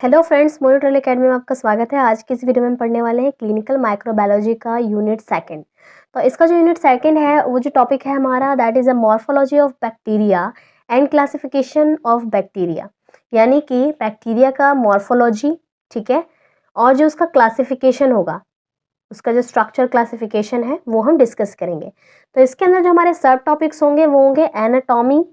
Hello friends, मोनोट्रोल academy में आपका स्वागत है। आज की इस वीडियो में हम पढ़ने वाले हैं क्लिनिकल माइक्रोबायोलॉजी का यूनिट सेकंड। तो इसका जो यूनिट सेकंड है वो जो टॉपिक है हमारा that is a morphology of bacteria and classification of bacteria, यानी कि बैक्टीरिया का मॉर्फोलॉजी, ठीक है, और जो उसका क्लासिफिकेशन होगा, उसका जो स्ट्रक्चर क्लासिफिकेशन है वो हम डिस्कस करेंगे। तो इसके अंदर जो हमारे सब टॉपिक्स होंगे वो होंगे anatomy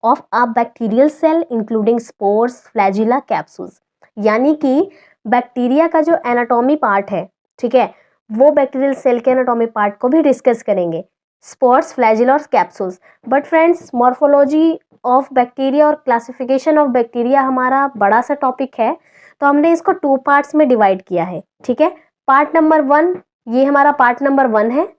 of a bacterial cell including spores, flagella, capsules, यानी कि बैक्टीरिया का जो एनाटॉमी पार्ट है, ठीक है, वो बैक्टीरियल सेल के एनाटॉमी पार्ट को भी डिस्कस करेंगे, स्पोर्स, फ्लैजिला और capsules. But friends, morphology of bacteria और क्लासिफिकेशन ऑफ बैक्टीरिया हमारा बड़ा सा टॉपिक है, तो हमने इसको 2 पार्ट्स में डिवाइड किया है, ठीक है। पार्ट नंबर 1, ये हमारा पार्ट नंबर 1 है,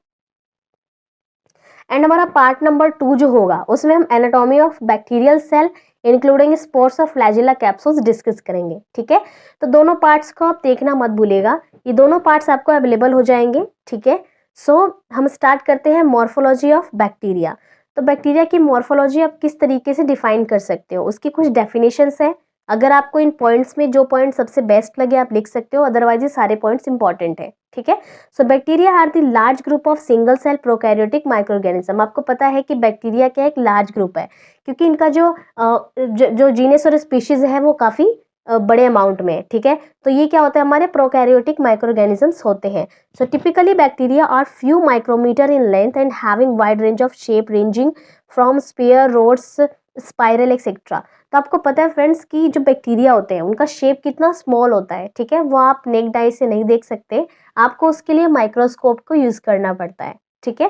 एंड हमारा पार्ट नंबर 2 जो होगा उसमें हम anatomy of bacterial cell including spores of flagella capsules discuss करेंगे, ठीक है। तो दोनों पार्ट्स को आप देखना मत भूलिएगा, ये दोनों पार्ट्स आपको अवेलेबल हो जाएंगे, ठीक है। सो हम स्टार्ट करते हैं मॉर्फोलॉजी ऑफ बैक्टीरिया। तो बैक्टीरिया की मॉर्फोलॉजी आप किस तरीके से डिफाइन कर सकते हो, उसकी कुछ डेफिनेशंस है। अगर आपको इन पॉइंट्स में जो पॉइंट सबसे बेस्ट लगे आप लिख सकते हो, अदरवाइज ये सारे पॉइंट्स इंपॉर्टेंट है, ठीक है। So bacteria are the large group of single cell prokaryotic microorganism. आपको पता है कि बैक्टीरिया क्या एक लार्ज ग्रुप है, क्योंकि इनका जो जीनस और स्पीशीज है वो काफ़ी बड़े अमाउंट में, ठीक है। तो ये क्या होता है, हमारे प्रोकैरियोटिक माइक्रोऑर्गेनिजम्स होते हैं। So typically bacteria are few micrometre in length and having wide range of shape ranging from sphere, rods, spiral etcetera. तो आपको पता है फ्रेंड्स कि जो बैक्टीरिया होते हैं उनका शेप कितना स्मॉल होता है, ठीक है, वो आप नेक्ड आई से नहीं देख सकते, आपको उसके लिए माइक्रोस्कोप को यूज़ करना पड़ता है, ठीक है।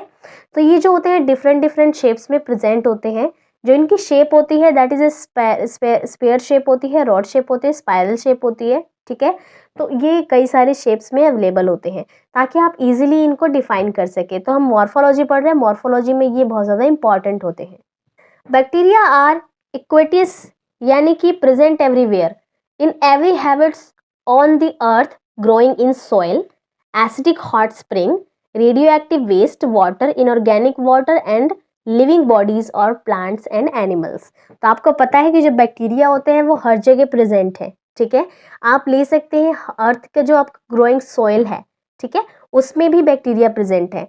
तो ये जो होते हैं डिफरेंट डिफरेंट शेप्स में प्रेजेंट होते हैं। जो इनकी शेप होती है that is a sphere shape होती है, रॉड शेप होती है, स्पाइरल शेप होती है, ठीक है। तो ये कई सारे शेप्स में अवेलेबल होते हैं ताकि आप इजीली इनको डिफाइन कर सके। तो हम मॉर्फोलॉजी पढ़ रहे हैं, मॉर्फोलॉजी में ये बहुत ज़्यादा इंपॉर्टेंट होते हैं। बैक्टीरिया आर इक्वेटियस, यानी कि present everywhere in every habits on the earth, growing in soil, acidic hot spring, radioactive waste water, inorganic water and living bodies और प्लांट्स एंड एनिमल्स। तो आपको पता है कि जो बैक्टीरिया होते हैं वो हर जगह प्रेजेंट है, ठीक है। आप ले सकते हैं अर्थ के जो आप ग्रोइंग सॉइल है, ठीक है, उसमें भी बैक्टीरिया प्रेजेंट है।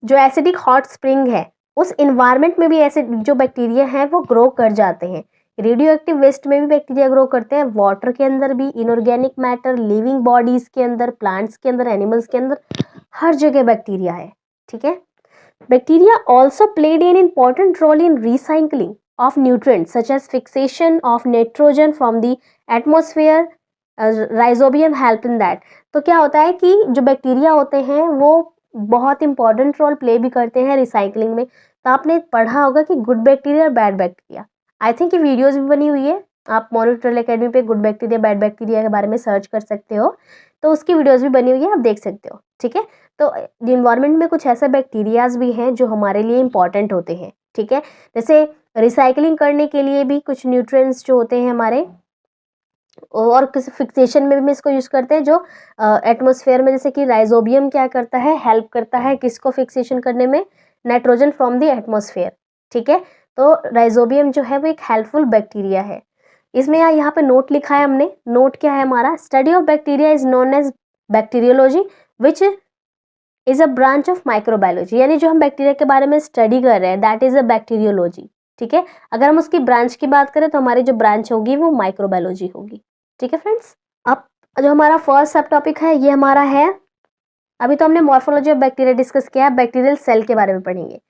जो एसिडिक हॉट स्प्रिंग है उस इन्वायरमेंट में भी ऐसे जो बैक्टीरिया हैं वो ग्रो कर जाते हैं। रेडियो एक्टिव वेस्ट में भी बैक्टीरिया ग्रो करते हैं, वाटर के अंदर भी, इनऑर्गेनिक मैटर, लिविंग बॉडीज के अंदर, प्लांट्स के अंदर, एनिमल्स के अंदर, हर जगह बैक्टीरिया है, ठीक है। Bacteria also played an important role in recycling of nutrients such as fixation of nitrogen from the atmosphere, rhizobium help in that. तो क्या होता है कि जो बैक्टीरिया होते हैं वो बहुत इंपॉर्टेंट रोल प्ले भी करते हैं रिसाइकलिंग में। तो आपने पढ़ा होगा कि गुड बैक्टीरिया और बैड बैक्टीरिया, आई थिंक ये वीडियोस भी बनी हुई है, आप मॉनिट्रोल एकेडमी पे गुड बैक्टीरिया बैड बैक्टीरिया के बारे में सर्च कर सकते हो, तो उसकी वीडियोस भी बनी हुई है, आप देख सकते हो, ठीक है। तो इन्वायरमेंट में कुछ ऐसे बैक्टीरियाज भी हैं जो हमारे लिए इंपॉर्टेंट होते हैं, ठीक है। जैसे रिसाइकलिंग करने के लिए भी कुछ न्यूट्रिएंट्स जो होते हैं हमारे, और किसी फिक्सेशन में भी इसको यूज करते हैं, जो एटमॉस्फेयर में, जैसे कि राइजोबियम क्या करता है, हेल्प करता है किसको फिक्सेशन करने में, नाइट्रोजन फ्रॉम द एटमॉस्फेयर, ठीक है। तो राइजोबियम जो है वो एक हेल्पफुल बैक्टीरिया है। इसमें यहाँ पे नोट लिखा है हमने, नोट क्या है हमारा, study of bacteria is known as bacteriology which is a branch of microbiology, यानी जो हम बैक्टीरिया के बारे में स्टडी कर रहे हैं दैट इज अ बैक्टीरियोलॉजी, ठीक है। अगर हम उसकी ब्रांच की बात करें तो हमारी जो ब्रांच होगी वो माइक्रोबायोलॉजी होगी, ठीक है फ्रेंड्स। अब जो हमारा फर्स्ट सब टॉपिक है ये हमारा है, अभी तो हमने मॉर्फोलॉजी ऑफ बैक्टीरिया डिस्कस किया है, बैक्टीरियल सेल के बारे में पढ़ेंगे,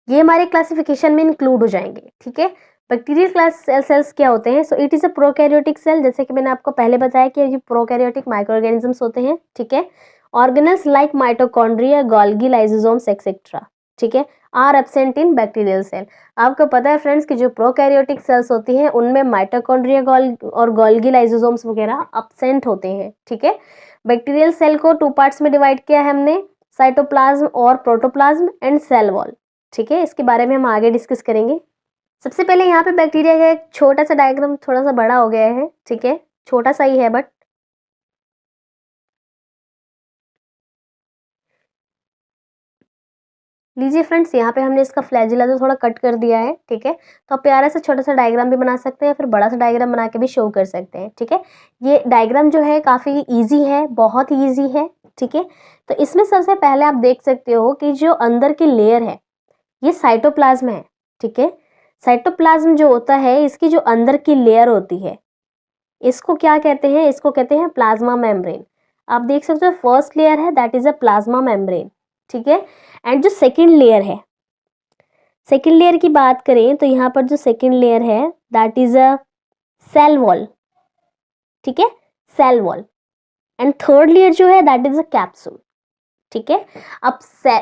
ये हमारे क्लासिफिकेशन में इंक्लूड हो जाएंगे, ठीक है। बैक्टीरियल क्लास सेल्स क्या होते हैं, so it is a prokaryotic cell, जैसे कि मैंने आपको पहले बताया कि ये प्रोकैरियोटिक माइक्रोऑर्गेनिजम्स होते हैं, ठीक है। Organelles like mitochondria, Golgi, lysosomes etcetera, ठीक है, are absent in bacterial cell. आपको पता है फ्रेंड्स कि जो प्रोकैरियोटिक सेल्स होती हैं उनमें माइटोकॉन्ड्रिया और गोल्गी, लाइसोसोम्स वगैरह एब्सेंट होते हैं, ठीक है। बैक्टीरियल सेल को 2 पार्ट्स में डिवाइड किया है हमने, साइटोप्लाज्म और प्रोटोप्लाज्म एंड सेल वॉल, ठीक है। इसके बारे में हम आगे डिस्कस करेंगे। सबसे पहले यहाँ पे बैक्टीरिया का एक छोटा सा डायग्राम, थोड़ा सा बड़ा हो गया है, ठीक है, छोटा सा ही है बट लीजिए फ्रेंड्स, यहाँ पे हमने इसका फ्लैजिला तो थोड़ा कट कर दिया है, ठीक है। तो आप प्यारा सा छोटा सा डायग्राम भी बना सकते हैं, फिर बड़ा सा डायग्राम बना के भी शो कर सकते हैं, ठीक है। ये डायग्राम जो है काफ़ी ईजी है, बहुत ही ईजी है, ठीक है। तो इसमें सबसे पहले आप देख सकते हो कि जो अंदर की लेयर है ये साइटोप्लाज्म है, ठीक है। साइटोप्लाज्म जो होता है, इसकी जो अंदर की लेयर होती है, इसको क्या कहते हैं? इसको कहते हैं प्लाज्मा मेम्ब्रेन। आप देख सकते हो फर्स्ट लेयर है that is a plasma membrane, ठीक है। एंड जो सेकंड लेयर है, सेकंड लेयर की बात करें तो यहाँ पर जो सेकंड लेयर है that is a cell wall, ठीक है, cell wall. And third layer जो है दैट इज अ कैप्सूल, ठीक है। अब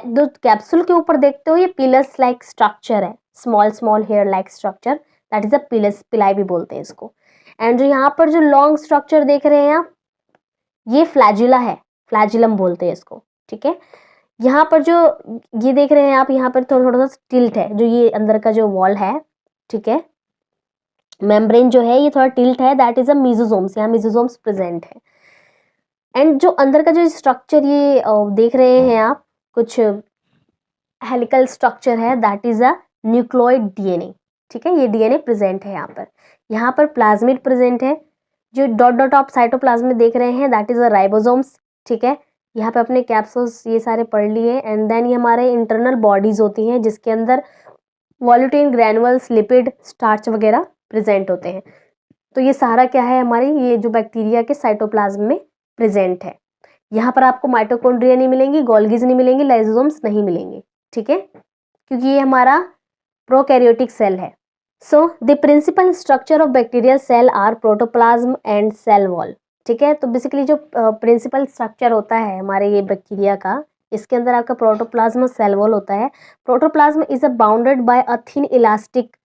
जो कैप्सूल के ऊपर देखते हो ये पिलस लाइक स्ट्रक्चर है, small small hair like structure, that is a pilus, pili भी बोलते हैं इसको। एंड जो यहाँ पर जो लॉन्ग स्ट्रक्चर देख रहे हैं आप, ये फ्लैजिला है, फ्लैजिलम बोलते हैं इसको, ठीक है। यहाँ पर जो ये देख रहे हैं आप, यहाँ पर थोड़ा थोड़ा सा टिल्ट है, जो ये अंदर का जो वॉल है, ठीक है, मेम्ब्रेन जो है ये थोड़ा टिल्ट है, दैट इज अ मेसोसोम्स, यहाँ मेसोसोम्स प्रेजेंट है। एंड जो अंदर का जो स्ट्रक्चर ये देख रहे हैं आप, कुछ हेलिकल स्ट्रक्चर है, that is a nucleoid DNA, ठीक है। ये डीएनए प्रेजेंट है यहाँ पर। यहाँ पर प्लाज्मिड प्रेजेंट है, जो डॉट डॉट आप साइटोप्लाज्म में देख रहे हैं दैट इज अ राइबोसोम्स, ठीक है। यहाँ पे अपने कैप्सूल्स ये सारे पढ़ लिए। एंड देन ये हमारे इंटरनल बॉडीज होती हैं जिसके अंदर वॉल्यूटिन ग्रैनुअल्स, लिपिड, स्टार्च वगैरह प्रेजेंट होते हैं। तो ये सारा क्या है, हमारी ये जो बैक्टीरिया के साइटोप्लाज्म में प्रेजेंट है। यहाँ पर आपको माइटोकॉन्ड्रिया नहीं मिलेंगी, गोल्गीज नहीं मिलेंगी, लाइसोसोम्स नहीं मिलेंगे, ठीक है, क्योंकि ये हमारा प्रोकैरियोटिक सेल है। So the principal structure of bacterial cell are protoplasm and cell wall, ठीक है। तो बेसिकली जो प्रिंसिपल स्ट्रक्चर होता है हमारे ये बैक्टीरिया का, इसके अंदर आपका प्रोटोप्लाज्म और सेल वॉल होता है। Protoplasm is a bounded by a thin elastic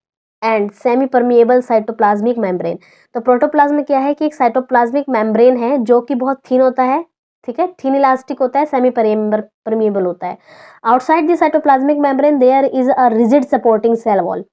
and semi permeable cytoplasmic membrane. तो प्रोटोप्लाज्म क्या है कि एक साइटोप्लाज्मिक मेम्ब्रेन है जो कि बहुत थिन होता है, ठीक है, थिन इलास्टिक होता है, सेमी परमिएबल होता है। Outside the cytoplasmic membrane there is a rigid supporting cell wall,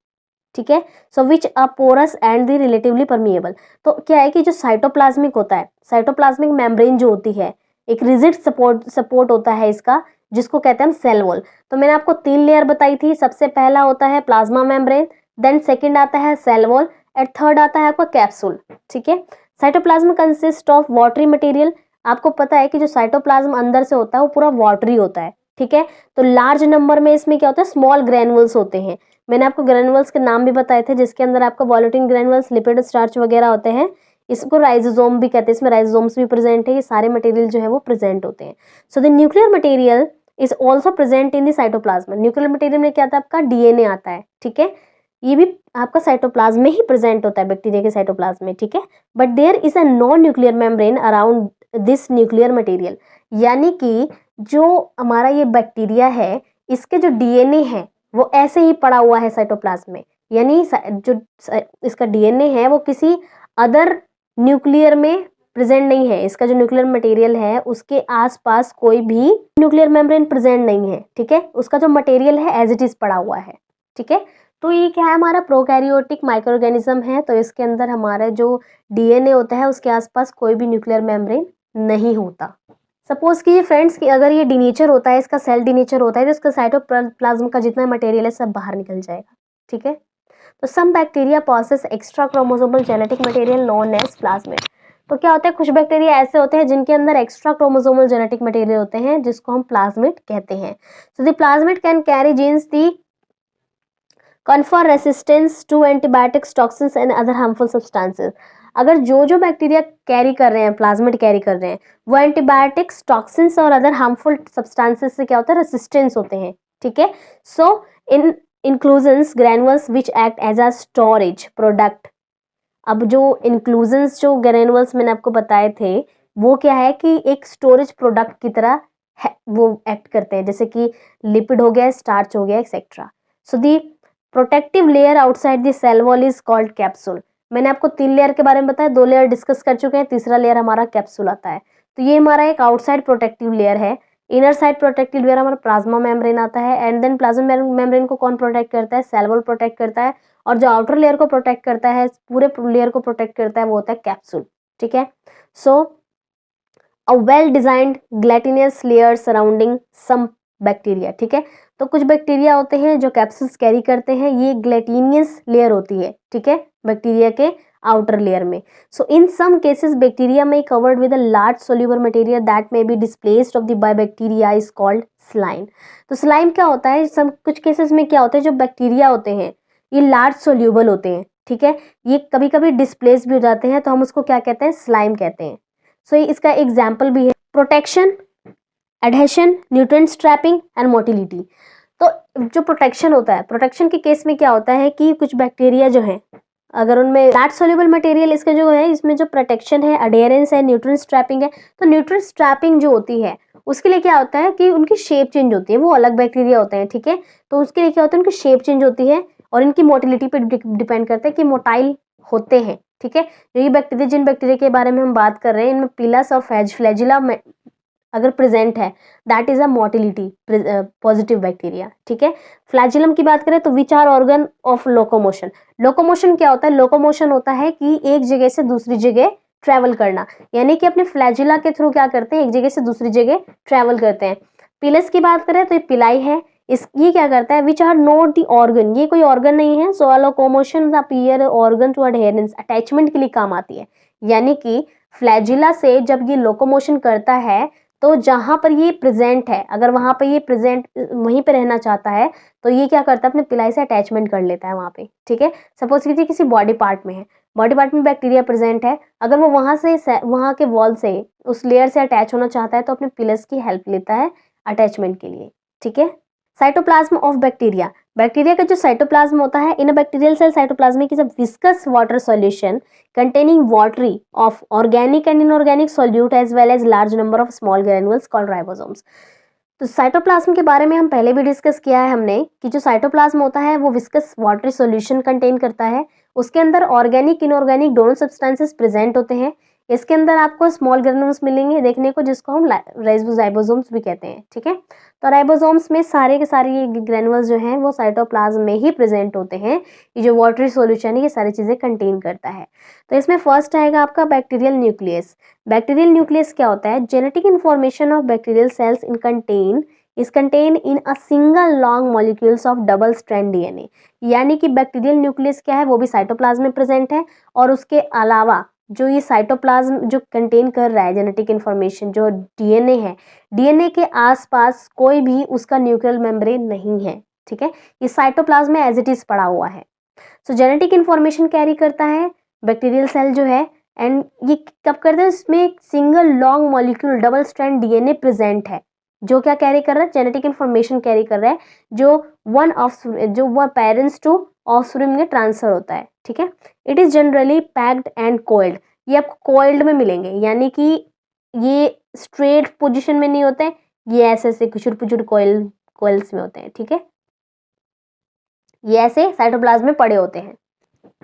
ठीक है। So which a porous and the relatively permeable. तो क्या है कि जो साइटोप्लाज्मिक होता है, साइटोप्लाज्मिक मेम्ब्रेन जो होती है, एक रिजिड सपोर्ट होता है इसका, जिसको कहते हैं हम सेल वॉल। तो मैंने आपको 3 लेयर बताई थी, सबसे पहला होता है प्लाज्मा मेम्ब्रेन, देन सेकंड आता है सेल वॉल, एंड थर्ड आता है आपका कैप्सूल, ठीक है। Cytoplasm consist of watery material. आपको पता है कि जो साइटोप्लाज्म अंदर से होता है वो पूरा वाटरी होता है, ठीक है। तो लार्ज नंबर में इसमें क्या होता है, स्मॉल ग्रैनुअल्स होते हैं। मैंने आपको ग्रैनुअल्स के नाम भी बताए थे, जिसके अंदर आपका वॉल्यूटिन ग्रैनुअल्स, लिपिड, स्टार्च वगैरह होते हैं। इसको राइजोसोम भी कहते हैं, इसमें राइजोसोम्स भी प्रेजेंट है। ये सारे मटेरियल जो है वो प्रेजेंट होते हैं। So the nuclear material is also present in the cytoplasm. Nuclear material में क्या आता है, आपका डीएनए आता है, ठीक है। ये भी आपका साइटोप्लाज्म में ही प्रेजेंट होता है, बैक्टीरिया के साइटोप्लाज्म में, ठीक है। But there is a non nuclear membrane around this nuclear material. यानी कि जो हमारा ये बैक्टीरिया है, इसके जो डीएनए है वो ऐसे ही पड़ा हुआ है साइटोप्लाज्म में। यानी जो इसका डीएनए है वो किसी अदर न्यूक्लियर में प्रेजेंट नहीं है। इसका जो न्यूक्लियर मटेरियल है उसके आसपास कोई भी न्यूक्लियर मेम्ब्रेन प्रेजेंट नहीं है, ठीक है। उसका जो मटेरियल है एज इट इज पड़ा हुआ है, ठीक है। तो ये क्या है, हमारा प्रोकैरियोटिक माइक्रो ऑर्गेनिज्म है। तो इसके अंदर हमारा जो डीएनए होता है उसके आसपास कोई भी न्यूक्लियर मेम्ब्रेन नहीं होता। सपोज कीजिए फ्रेंड्स कि अगर ये डीनेचर होता है, इसका सेल डीनेचर होता है, तो इसका साइटोप्लाज्म का जितना मटेरियल है सब बाहर निकल जाएगा, ठीक है। तो some bacteria process extra chromosomal genetic material known as plasmid. तो क्या होता है, कुछ बैक्टीरिया ऐसे होते हैं जिनके अंदर एक्स्ट्रा क्रोमोसोमल जेनेटिक मटेरियल होते हैं, जिसको हम प्लाज्मिड कहते हैं। So the plasmid can carry genes the confer resistance to antibiotics, toxins and other harmful substances। अगर जो बैक्टीरिया कैरी कर रहे हैं, प्लाज्मिड कैरी कर रहे हैं, वो एंटीबायोटिक्स, टॉक्सिन्स और अदर हार्मफुल सब्सटेंसेस से क्या होता है, रेसिस्टेंस होते हैं, ठीक है। So in inclusions granules which act as a storage product. अब जो इंक्लूजन्स, जो ग्रैनुअल्स मैंने आपको बताए थे, वो क्या है कि एक स्टोरेज प्रोडक्ट की तरह है, वो एक्ट करते हैं, जैसे कि लिपिड हो गया, स्टार्च हो गया, etcetera. So the protective layer outside the cell wall is called capsule. मैंने आपको 3 लेयर के बारे में बताया, 2 लेयर डिस्कस कर चुके हैं, तीसरा लेयर हमारा कैप्सूल आता है। तो ये हमारा एक आउटसाइड प्रोटेक्टिव लेयर है। इनर साइड प्रोटेक्टिव लेयर हमारा प्लाज्मा मेम्ब्रेन आता है। एंड देन प्लाज्मा मेम्ब्रेन को कौन प्रोटेक्ट करता है, सेल वॉल प्रोटेक्ट करता है। और जो आउटर लेयर को प्रोटेक्ट करता है, पूरे लेयर को प्रोटेक्ट करता है, वो होता है कैप्सूल, ठीक है। So a well designed gelatinous layer surrounding some bacteria, ठीक है। तो कुछ बैक्टीरिया होते हैं जो कैप्सूल्स कैरी करते हैं, ये ग्लैटिनियस लेयर होती है, ठीक है, बैक्टीरिया के आउटर लेयर में. सो इन सम केसेस बैक्टीरिया में covered with a large soluble material that may be displaced of the by bacteria is called slime. तो स्लाइम क्या होता है, सब कुछ केसेस में क्या होता है, जो बैक्टीरिया होते हैं ये लार्ज सोल्यूबल होते हैं, ठीक है, ये कभी कभी डिस्प्लेस भी हो जाते हैं, तो हम उसको क्या कहते हैं, स्लाइम कहते हैं. सो इसका एग्जाम्पल भी है protection, adhesion, nutrient trapping and motility. तो जो प्रोटेक्शन होता है, प्रोटेक्शन के केस में क्या होता है कि कुछ बैक्टीरिया जो है, अगर उनमें लार्ज सोल्यूबल मटेरियल इसका जो है, इसमें जो प्रोटेक्शन है, अडेरेंस है, न्यूट्रिएंट ट्रैपिंग है, तो न्यूट्रिएंट ट्रैपिंग जो होती है उसके लिए क्या होता है कि उनकी शेप चेंज होती है, वो अलग बैक्टीरिया होते हैं, ठीक है, तो उसके लिए क्या होता है, उनकी शेप चेंज होती है और इनकी मोटिलिटी पे डिपेंड करता है कि मोटाइल होते हैं, ठीक है. ये बैक्टीरिया, जिन बैक्टीरिया के बारे में हम बात कर रहे हैं, इनमें पिलस ऑफ फ्लैजिला अगर प्रेजेंट है, that is a motility positive bacteria, ठीक है. फ्लैजिलम की बात करें तो which are organ of locomotion. Locomotion क्या होता है, लोकोमोशन होता है कि एक जगह से दूसरी जगह ट्रैवल करना, यानी कि अपने फ्लैजिला के थ्रू क्या करते हैं, एक जगह से दूसरी जगह ट्रैवल करते हैं. पिलस की बात करें तो ये पिलाई है, ये क्या करता है, which are not the organ, ये कोई ऑर्गन नहीं है. So locomotion appear organ to adherence, attachment के लिए काम आती है, यानी कि फ्लैजिला से जब ये लोकोमोशन करता है तो जहां पर ये प्रेजेंट है, अगर वहां पर ये प्रेजेंट वहीं पे रहना चाहता है तो ये क्या करता है, अपने पिलाई से अटैचमेंट कर लेता है वहां पे, ठीक है. सपोज कीजिए किसी बॉडी पार्ट में है, बॉडी पार्ट में बैक्टीरिया प्रेजेंट है, अगर वो वहां के वॉल से उस लेयर से अटैच होना चाहता है तो अपने पिलस की हेल्प लेता है अटैचमेंट के लिए, ठीक है. साइटोप्लाज्म ऑफ बैक्टीरिया, बैक्टीरिया का जो साइटोप्लाज्म होता है, in a bacterial cell cytoplasmic is a viscous water solution containing watery of organic and inorganic solute as well as large number of small granules called ribosomes. तो cytoplasm के बारे में हम पहले भी डिस्कस किया है हमने कि जो साइटोप्लाज्म होता है वो विस्कस वाटरी सॉल्यूशन कंटेन करता है, उसके अंदर ऑर्गेनिक इनऑर्गेनिक दोनों सब्सटेंसेस प्रेजेंट होते हैं, इसके अंदर आपको स्मॉल ग्रेन्यूल्स मिलेंगे देखने को, जिसको हम राइबोसोम्स भी कहते हैं, ठीक है. तो राइबोसोम्स में सारे के सारे ये ग्रेन्यूल्स जो हैं वो साइटोप्लाज्म में ही प्रेजेंट होते हैं. ये जो वाटरी सॉल्यूशन है ये सारी चीजें कंटेन करता है. तो इसमें फर्स्ट आएगा आपका बैक्टीरियल न्यूक्लियस. बैक्टीरियल न्यूक्लियस क्या होता है, genetic information of bacterial cells is contained in a single long molecules of double strand DNA. यानी कि बैक्टीरियल न्यूक्लियस क्या है, वो भी साइटोप्लाज्म में प्रेजेंट है, और उसके अलावा जो ये साइटोप्लाज्म जो कंटेन कर रहा है जेनेटिक इन्फॉर्मेशन, जो डीएनए है, डीएनए के आसपास कोई भी उसका न्यूक्लियर मेम्ब्रेन नहीं है, ठीक है, ये साइटोप्लाज्म में एज इट इज पड़ा हुआ है. सो जेनेटिक इन्फॉर्मेशन कैरी करता है बैक्टीरियल सेल जो है, एंड ये कब करता है, इसमें एक single long molecule double strand DNA present है, जो क्या कैरी कर रहा है, जेनेटिक इन्फॉर्मेशन कैरी कर रहा है, जो वन पेरेंट्स टू ऑफस्प्रिंग में ट्रांसफर होता है, ठीक है. It is generally packed and coiled, ये आपको कोइल्ड में मिलेंगे, यानी कि ये स्ट्रेट पोजीशन में नहीं होते, ये ऐसे ऐसे कुचुर पुचुर कोइल्स में होते हैं, ठीक है, ये ऐसे साइटोप्लाज्म में पड़े होते हैं.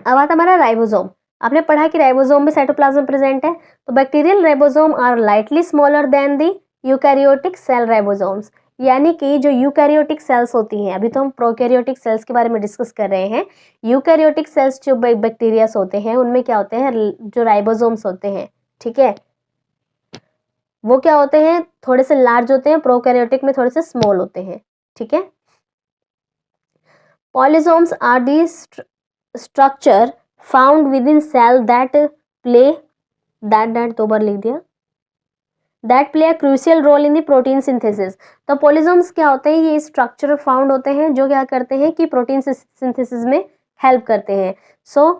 अब आता हमारा राइबोसोम. आपने पढ़ा कि राइबोसोम में साइटोप्लाज्म प्रेजेंट है. तो bacterial ribosome are lightly smaller than the eukaryotic cell ribosomes, यानी कि जो यूकैरियोटिक सेल्स होती हैं, अभी तो हम प्रोकैरियोटिक सेल्स के बारे में डिस्कस कर रहे हैं. यूकैरियोटिक सेल्स जो बैक्टीरियास होते हैं उनमें क्या होते हैं, जो राइबोसोम्स होते हैं, ठीक है, वो क्या होते हैं, थोड़े से लार्ज होते हैं, प्रोकैरियोटिक में थोड़े से स्मॉल होते हैं, ठीक है. Polysomes are the structure found within cell that play दो बार लिख दिया, that play a crucial role in the protein synthesis. तो पॉलिसोम्स क्या होते हैं, ये स्ट्रक्चर फाउंड होते हैं जो क्या करते हैं कि प्रोटीन सिंथेसिस में हेल्प करते हैं. So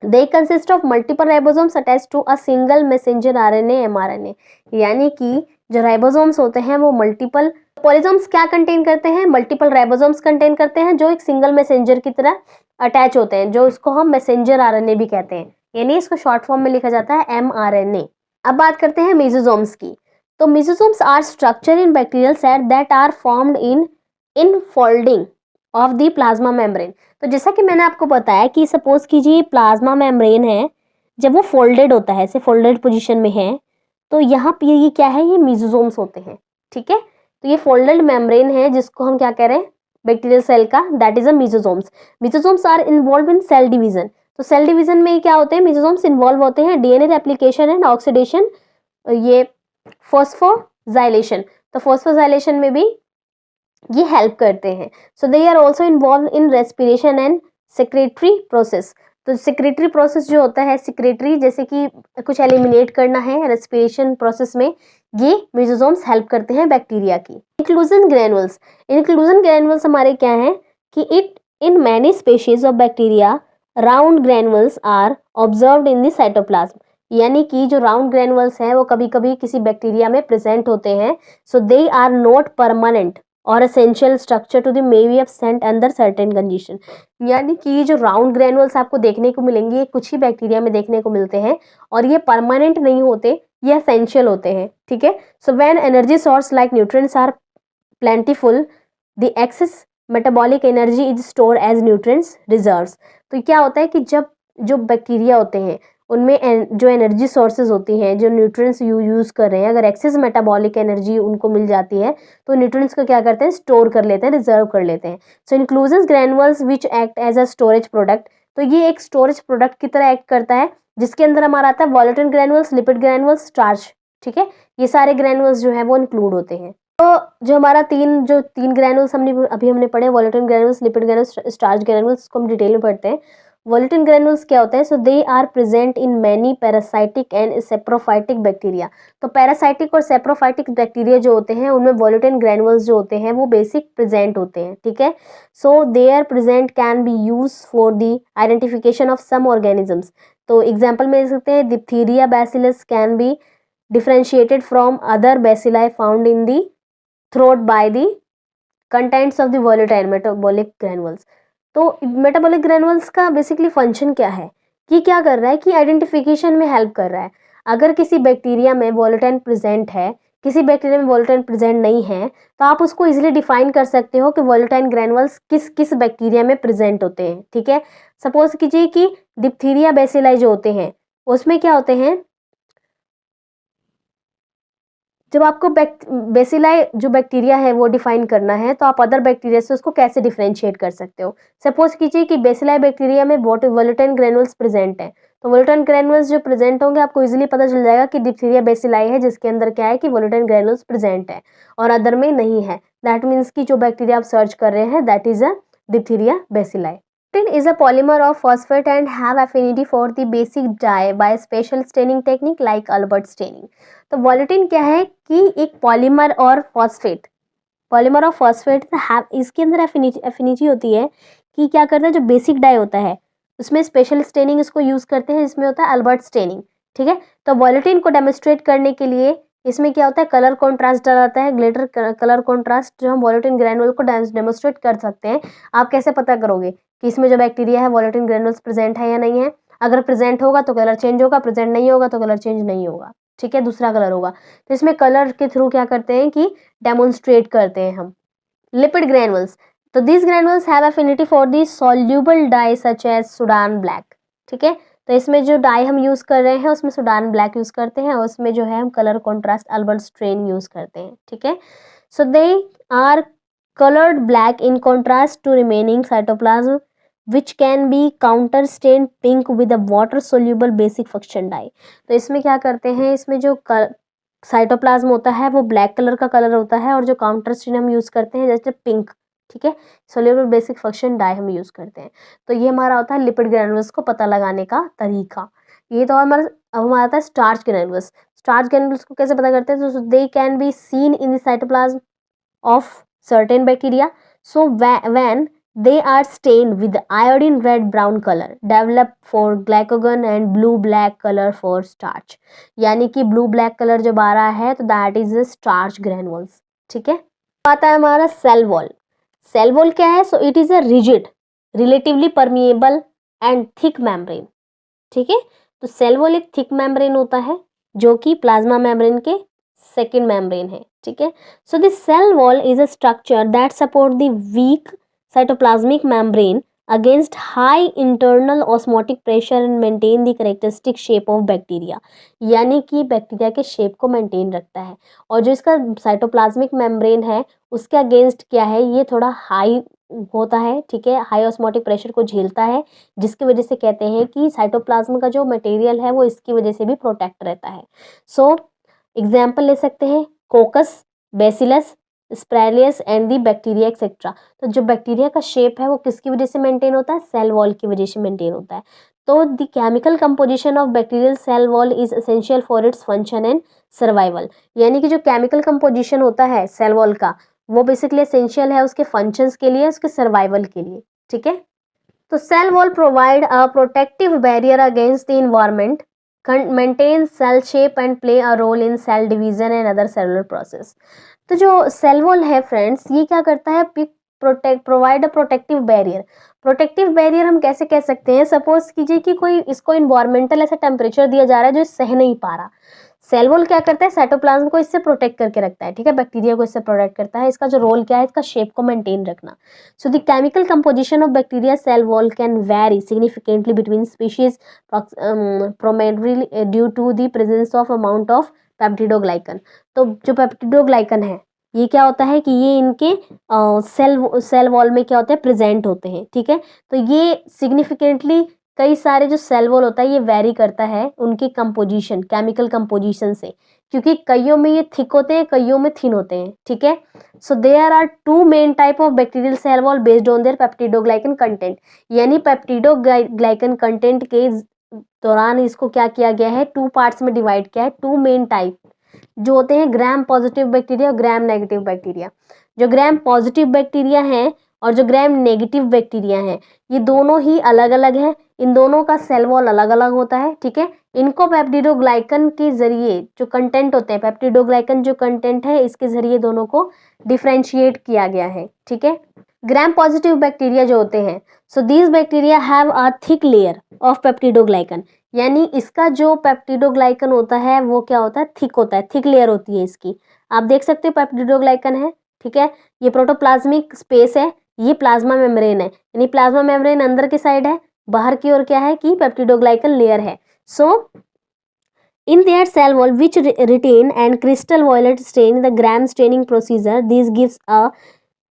they consist of multiple ribosomes attach to a single messenger RNA mRNA, यानी कि जो राइबोसोम्स होते हैं वो मल्टीपल, पॉलिसोम्स क्या कंटेन करते हैं, मल्टीपल राइबोसोम्स कंटेन करते हैं जो एक सिंगल मैसेंजर की तरह अटैच होते हैं, जो इसको हम मैसेंजर आरएनए भी कहते हैं, यानी इसको शॉर्ट फॉर्म में लिखा जाता है एमआरएनए. अब बात करते हैं मेसोसोम्स की. तो mesosomes are structure in bacterial cell that are formed in folding of the plasma membrane. तो जैसा कि मैंने आपको बताया कि सपोज कीजिए प्लाज्मा मेम्ब्रेन है, जब वो फोल्डेड होता है, ऐसे फोल्डेड पोजीशन में है, तो यहाँ पे ये क्या है, ये मेसोसोम्स होते हैं, ठीक है. तो ये फोल्डेड मेम्ब्रेन है जिसको हम क्या कह रहे हैं, बैक्टीरियल सेल का, that is a mesosomes. Mesosomes are involve in cell division. तो सेल डिवीजन में क्या होते हैं, मेसोसोम्स इन्वॉल्व होते हैं डीएनए रेप्लिकेशन एंड ऑक्सीडेशन, ये फॉस्फोजाइलेशन. तो फॉस्फोजाइलेशन में भी ये हेल्प करते हैं। So they are also involve in respiration and secretory process. तो सेक्रेटरी प्रोसेस जो होता है, सेक्रेटरी जैसे कि कुछ एलिमिनेट करना है रेस्पिरेशन प्रोसेस में, ये मेसोसोम्स हेल्प करते हैं बैक्टीरिया की। इंक्लूजन ग्रैनुल्स, इंक्लूजन ग्रैनुल्स हमारे क्या हैं कि it in many species of bacteria round granules are observed in the cytoplasm. यानी कि जो राउंड ग्रैनुल्स हैं वो कभी कभी किसी बैक्टीरिया में प्रेजेंट होते हैं। So they are not permanent और essential structure to the may be absent under certain condition. यानी कि जो राउंड ग्रैनुल्स आपको देखने को मिलेंगे ये कुछ ही बैक्टीरिया में देखने को मिलते हैं और ये परमानेंट नहीं होते, ये एसेंशियल होते हैं, ठीक है। So when energy source like nutrients are plentiful the excess metabolic energy is store as nutrients reserves. तो क्या होता है कि जब जो बैक्टीरिया होते हैं उनमें जो एनर्जी सोर्सेज होती हैं, जो न्यूट्रिएंट्स यूज़ कर रहे हैं, अगर एक्सेस मेटाबॉलिक एनर्जी उनको मिल जाती है तो न्यूट्रिएंट्स को क्या करते हैं, स्टोर कर लेते हैं, रिजर्व कर लेते हैं। So inclusion granules which act as a storage product. तो ये एक स्टोरेज प्रोडक्ट की तरह एक्ट करता है जिसके अंदर हमारा आता है वोलेटिन ग्रैनुअल्स, लिपिड ग्रैनुअल्स, स्टार्च, ठीक है। ये सारे ग्रैनुअल्स जो है वो इंक्लूड होते हैं। तो जो हमारा तीन ग्रैनुअल्स हमने पढ़े, volutin granules, lipid granules, starch granules, इसको हम डिटेल में पढ़ते हैं। वोलेटिन ग्रैनुल्स क्या होता है, so they are present in many parasitic and saprophytic bacteria. तो पैरासाइटिक और सेप्रोफाइटिक बैक्टीरिया जो होते हैं उनमें वोलेटिन ग्रैनुल्स जो होते हैं वो बेसिक प्रेजेंट होते हैं, ठीक है। So they are present can be use for the identification of some organisms. तो एग्जाम्पल में दे सकते हैं, diphtheria bacillus can be differentiated from other bacilli found in the throat by the contents of the volatile metabolic granules. तो metabolic granules का basically function क्या है कि क्या कर रहा है कि आइडेंटिफिकेशन में हेल्प कर रहा है। अगर किसी बैक्टीरिया में वोलेटाइन प्रेजेंट है, किसी बैक्टीरिया में वोलेटाइन प्रेजेंट नहीं है, तो आप उसको इजीली डिफाइन कर सकते हो कि वोलेटाइन ग्रैनुअल्स किस किस बैक्टीरिया में प्रेजेंट होते हैं, ठीक है। सपोज कीजिए कि डिप्थीरिया बेसिलाई जो होते हैं उसमें क्या होते हैं, जब आपको बेसिलाई जो बैक्टीरिया है वो डिफाइन करना है तो आप अदर बैक्टीरिया से उसको कैसे डिफरेंशिएट कर सकते हो। सपोज कीजिए कि बेसिलाई बैक्टीरिया में वोलेटाइन ग्रैनुल्स प्रेजेंट है, तो वोलेटाइन ग्रैनुल्स जो प्रेजेंट होंगे आपको इजीली पता चल जाएगा कि डिप्थीरिया बेसिलाई है जिसके अंदर क्या है कि वोलेटाइन ग्रैनुल्स प्रेजेंट है और अदर में नहीं है। दैट मीन्स कि जो बैक्टीरिया आप सर्च कर रहे हैं that is a diphtheria bacilli. Volatin is a polymer of phosphate and have affinity for the basic dye by special staining technique like Albert staining। तो वॉलेटिन क्या है कि एक पॉलीमर और फॉस्फेट, पॉलीमर और फॉस्फेट इसके अंदर एफिनिटी होती है कि क्या करता है, जो बेसिक डाई होता है उसमें स्पेशल स्टेनिंग इसको यूज करते हैं, इसमें होता है अल्बर्ट स्टेनिंग, ठीक है। तो वॉलेटिन को डेमोन्स्ट्रेट करने के लिए इसमें क्या होता है, कलर कॉन्ट्रास्ट डाला जाता है, ग्लिटर कलर कॉन्ट्रास्ट जो हम वॉलेटिन ग्रैनुअल को डेमोन्स्ट्रेट कर सकते हैं। आप कैसे पता करोगे कि इसमें जो बैक्टीरिया है वॉलेटिन ग्रैनुल्स प्रेजेंट है या नहीं है। अगर प्रेजेंट होगा तो कलर चेंज होगा, प्रेजेंट नहीं होगा तो कलर चेंज नहीं होगा, ठीक है, दूसरा कलर होगा। तो इसमें कलर के थ्रू क्या करते हैं कि डेमोन्स्ट्रेट करते हैं हम। लिपिड ग्रैनुल्स, तो this granules have affinity for the soluble dye such as Sudan black, ठीक है। तो इसमें जो डाई हम यूज कर रहे हैं उसमें सुडान ब्लैक यूज करते हैं और उसमें जो है हम colour contrast Albert stain use करते हैं, ठीक है। So they are colored black in contrast to remaining cytoplasm which can be counter stained pink with a water soluble basic function dye। तो इसमें क्या करते हैं, इसमें जो साइटोप्लाज्म होता है वो ब्लैक कलर का कलर होता है और जो काउंटर स्टेन हम यूज करते हैं जैसे पिंक, ठीक है, सोल्यूबल बेसिक फंक्शन डाई हम यूज करते हैं। तो ये हमारा होता है लिपिड ग्रैनुल्स को पता लगाने का तरीका। ये तो हमारा अब हमारा आता है स्टार्च ग्रैनुल्स। स्टार्च ग्रैनुल्स को कैसे पता करते हैं, तो they can be seen in the cytoplasm of certain bacteria। So when they are stained with iodine red brown color develop for glycogen and blue black color for starch। यानी कि blue black color जब आ रहा है तो that is the starch granules, ठीक है। आता है हमारा सेल वॉल। सेल वॉल क्या है, so it is a rigid relatively permeable and thick membrane, ठीक है। तो सेल वॉल एक थिक मेम्ब्रेन होता है जो कि प्लाज्मा मेम्ब्रेन के सेकेंड मेम्ब्रेन है, ठीक है। So the cell wall is a structure that support the weak cytoplasmic membrane against high internal osmotic pressure and maintain the characteristic shape of bacteria. यानी कि बैक्टीरिया के शेप को maintain रखता है और जो इसका साइटोप्लाज्मिक मेम्ब्रेन है उसके अगेंस्ट क्या है, ये थोड़ा हाई होता है, ठीक है, हाई ऑस्मोटिक प्रेशर को झेलता है, जिसकी वजह से कहते हैं कि साइटोप्लाज्म का जो मटेरियल है वो इसकी वजह से भी प्रोटेक्ट रहता है। सो एग्जाम्पल ले सकते हैं coccus, bacillus, spirillum and the bacteria etcetera. तो जो बैक्टीरिया का शेप है वो किसकी वजह से मेंटेन होता है, सेल वॉल की वजह से मेंटेन होता है। तो the chemical composition of bacterial cell wall is essential for its function and survival. यानी कि जो केमिकल कंपोजिशन होता है सेल वॉल का वो बेसिकली एसेंशियल है उसके फंक्शंस के लिए, उसके सर्वाइवल के लिए, ठीक है। तो cell wall provide a protective barrier against the environment, maintain cell shape and play a role in cell division and other cellular process। तो जो सेल वॉल है फ्रेंड्स ये क्या करता है, provide a protective barrier. Protective barrier हम कैसे कह सकते हैं, सपोज कीजिए कि कोई इसको इन्वायरमेंटल ऐसा टेम्परेचर दिया जा रहा है जो सह नहीं पा रहा, सेल वॉल क्या करता है, साइटोप्लाज्म को इससे प्रोटेक्ट करके रखता है, ठीक है, बैक्टीरिया को इससे प्रोटेक्ट करता है। इसका जो रोल क्या है, इसका शेप को मेंटेन रखना। So the chemical composition of bacteria cell wall can vary significantly between species primarily due to the presence of amount of peptidoglycan. तो जो पेप्टिडोग्लाइकन है ये क्या होता है कि ये इनके सेल वॉल में क्या होते हैं, प्रेजेंट होते हैं, ठीक है। तो ये सिग्निफिकेंटली कई सारे जो सेल वॉल होता है ये वेरी करता है उनकी कंपोजिशन, केमिकल कंपोजिशन से, क्योंकि कईयों में ये थिक होते हैं, कईयों में थिन होते हैं, ठीक है। So there are two main type of bacterial cell wall based on their peptidoglycan content. यानी पेप्टिडोग्लाइकन कंटेंट के दौरान इसको क्या किया गया है, टू पार्ट्स में डिवाइड किया है, टू मेन टाइप जो होते हैं ग्राम पॉजिटिव बैक्टीरिया और ग्राम नेगेटिव बैक्टीरिया। जो ग्राम पॉजिटिव बैक्टीरिया हैं और जो ग्राम नेगेटिव बैक्टीरिया हैं ये दोनों ही अलग अलग है, इन दोनों का सेल वॉल अलग अलग होता है, ठीक है। इनको पेप्टिडोग्लाइकन के जरिए जो कंटेंट होते हैं, पेप्टिडोग्लाइकन जो कंटेंट है इसके जरिए दोनों को डिफ्रेंशिएट किया गया है, ठीक है। ग्राम पॉजिटिव बैक्टीरिया जो होते हैं, so these bacteria have a thick layer of peptidoglycan. यानी इसका जो पेप्टिडोग्लाइकन होता है वो क्या होता है, थिक होता है, थिक लेयर होती है इसकी। आप देख सकते हो पेप्टिडोग्लाइकन है, ठीक है। ये प्रोटोप्लाज्मिक स्पेस है, ये प्लाज्मा मेम्ब्रेन है, यानी प्लाज्मा मेम्ब्रेन अंदर की साइड है, बाहर की ओर क्या है कि पेप्टिडोग्लाइकन लेयर है। सो in their cell wall which retain and crystal violet stain in the gram staining procedure, this gives a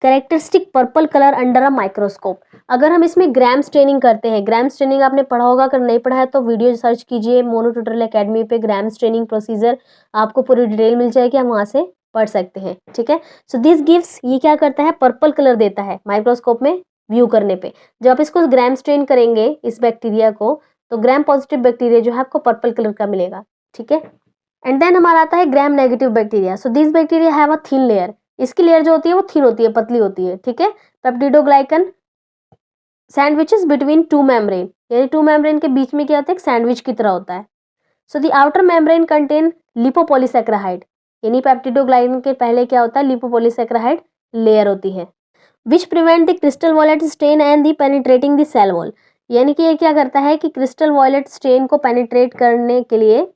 characteristic purple colour under a microscope. अगर हम इसमें ग्राम स्टेनिंग करते हैं, ग्राम स्टेनिंग आपने पढ़ा होगा, अगर नहीं पढ़ा है तो वीडियो सर्च कीजिए मोनो ट्यूटोरियल एकेडमी पे, ग्राम स्टेनिंग प्रोसीजर आपको पूरी डिटेल मिल जाएगी, आप वहाँ से पढ़ सकते हैं, ठीक है। सो दिस गिव्स, ये क्या करता है, पर्पल कलर देता है माइक्रोस्कोप में व्यू करने पे। जब आप इसको ग्राम स्टेन करेंगे इस बैक्टीरिया को तो ग्राम पॉजिटिव बैक्टीरिया जो है आपको पर्पल कलर का मिलेगा, ठीक है। एंड देन हमारा आता है gram negative bacteria. So this bacteria have a thin layer, इसकी लेयर जो होती है वो थिन होती है, पतली होती है, ठीक है। Peptidoglycan sandwiches between two membrane, यानी टू मेम्ब्रेन के बीच में क्या होता है, एक सैंडविच की तरह होता है। So the outer membrane contain lipopolysaccharide, यानी पेप्टिडोग्लाइकन के पहले क्या होता है, लिपोपॉलीसैकेराइड लेयर होती है, which prevent the crystal violet stain and the penetrating the cell wall. यानी कि ये क्या करता है कि क्रिस्टल वॉयलेट स्टेन को पेनिट्रेट करने के लिए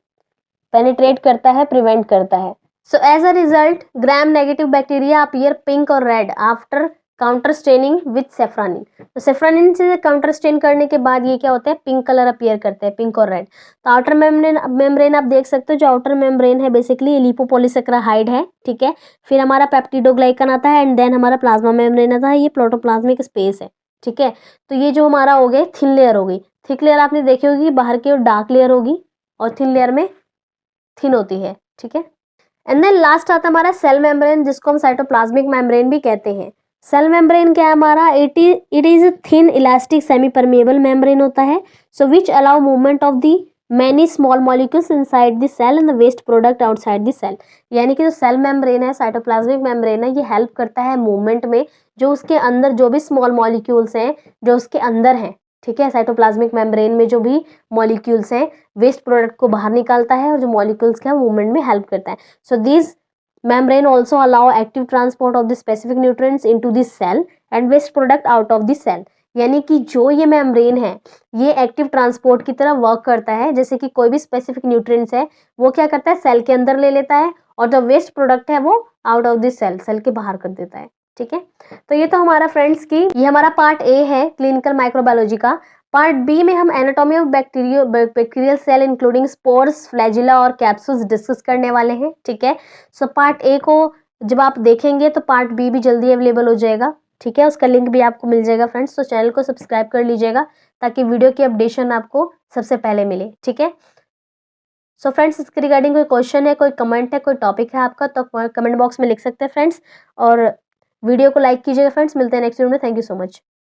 पेनिट्रेट करता है, प्रिवेंट करता है। So as a result, gram-negative bacteria appear pink or red after counter staining with saffronin। तो saffronin से काउंटर स्टेन करने के बाद ये क्या होता है, पिंक कलर अपीयर करते हैं, पिंक और रेड। तो आउटर मेम्ब्रेन आप देख सकते हो, जो आउटर मेम्ब्रेन है बेसिकली लिपोपॉलीसैकेराइड है, ठीक है। फिर हमारा पेप्टिडोग्लाइकन आता है एंड देन हमारा प्लाज्मा मेम्ब्रेन आता है, ये प्रोटोप्लाज्मिक स्पेस है, ठीक है। तो ये जो हमारा हो गए थिन लेयर हो गई, थिक लेयर आपने देखी होगी, बाहर की ओर डार्क लेयर होगी और थिन लेयर में थिन होती है, ठीक है। एंड देन लास्ट आता है हमारा सेल मेम्ब्रेन, जिसको हम साइटोप्लाज्मिक मेम्ब्रेन भी कहते हैं। सेल मेम्ब्रेन क्या है हमारा, it is thin elastic semi permeable membrane होता है, so which allow movement of the many small molecules inside the cell and the waste product outside the cell. यानी कि जो सेल मेम्ब्रेन है, साइटोप्लाज्मिक मेम्ब्रेन है, ये हेल्प करता है मूवमेंट में, जो उसके अंदर जो भी स्मॉल मॉलिक्यूल्स हैं जो उसके अंदर हैं, ठीक है। साइटोप्लाज्मिक मेम्ब्रेन में जो भी मॉलिक्यूल्स हैं वेस्ट प्रोडक्ट को बाहर निकालता है और जो मॉलिक्यूल्स का मूवमेंट में हेल्प करता है। So this membrane also allow active transport of the specific nutrients into the cell and waste product out of the cell। यानी कि जो ये मेम्ब्रेन है ये एक्टिव ट्रांसपोर्ट की तरह वर्क करता है, जैसे कि कोई भी स्पेसिफिक न्यूट्रिएंट्स है वो क्या करता है, सेल के अंदर ले लेता है और जो वेस्ट प्रोडक्ट है वो out of the cell, cell के बाहर कर देता है, ठीक है। तो ये तो हमारा फ्रेंड्स की ये हमारा पार्ट ए है क्लिनिकल माइक्रोबायोलॉजी का। पार्ट बी में हम anatomy of bacterial cell including spores, flagella और कैप्सूल्स डिस्कस करने वाले हैं, ठीक है। सो पार्ट ए को जब आप देखेंगे तो पार्ट बी भी जल्दी अवेलेबल हो जाएगा, ठीक है। उसका लिंक भी आपको मिल जाएगा फ्रेंड्स, तो चैनल को सब्सक्राइब कर लीजिएगा ताकि वीडियो की अपडेशन आपको सबसे पहले मिले, ठीक है। सो फ्रेंड्स, इसके रिगार्डिंग कोई क्वेश्चन है, कोई कमेंट है, कोई टॉपिक है आपका, तो कमेंट बॉक्स में लिख सकते हैं फ्रेंड्स। और वीडियो को लाइक कीजिएगा फ्रेंड्स। मिलते हैं नेक्स्ट वीडियो में। Thank you so much.